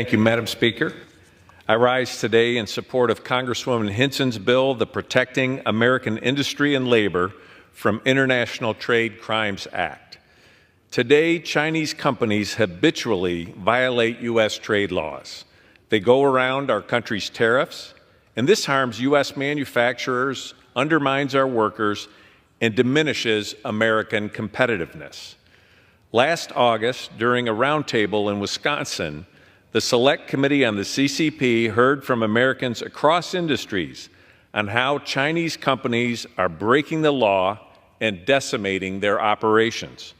Thank you, Madam Speaker. I rise today in support of Congresswoman Hinson's bill, the Protecting American Industry and Labor from International Trade Crimes Act. Today, Chinese companies habitually violate U.S. trade laws. They go around our country's tariffs, and this harms U.S. manufacturers, undermines our workers, and diminishes American competitiveness. Last August, during a roundtable in Wisconsin, the Select Committee on the CCP heard from Americans across industries on how Chinese companies are breaking the law and decimating their operations.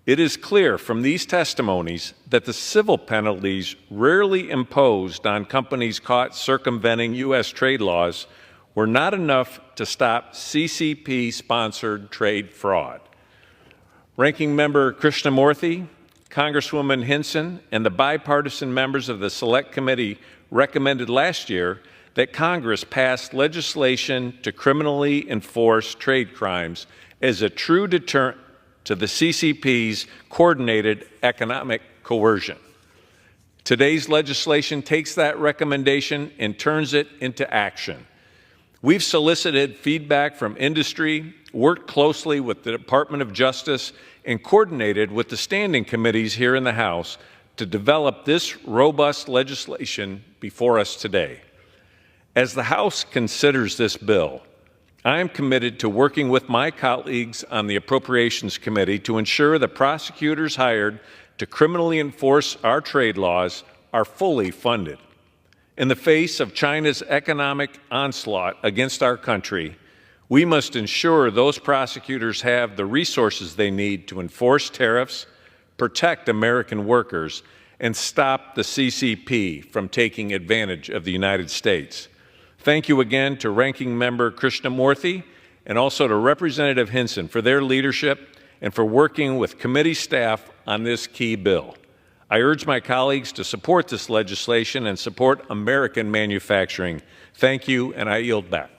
It is clear from these testimonies that the civil penalties rarely imposed on companies caught circumventing U.S. trade laws were not enough to stop CCP-sponsored trade fraud. Ranking Member Krishnamurthy, Congresswoman Hinson, and the bipartisan members of the Select Committee recommended last year that Congress pass legislation to criminally enforce trade crimes as a true deterrent to the CCP's coordinated economic coercion. Today's legislation takes that recommendation and turns it into action. We've solicited feedback from industry, worked closely with the Department of Justice, and coordinated with the standing committees here in the House to develop this robust legislation before us today. As the House considers this bill, I am committed to working with my colleagues on the Appropriations Committee to ensure the prosecutors hired to criminally enforce our trade laws are fully funded. In the face of China's economic onslaught against our country, we must ensure those prosecutors have the resources they need to enforce tariffs, protect American workers, and stop the CCP from taking advantage of the United States. Thank you again to Ranking Member Krishnamurthy and also to Representative Hinson for their leadership and for working with committee staff on this key bill. I urge my colleagues to support this legislation and support American manufacturing. Thank you, and I yield back.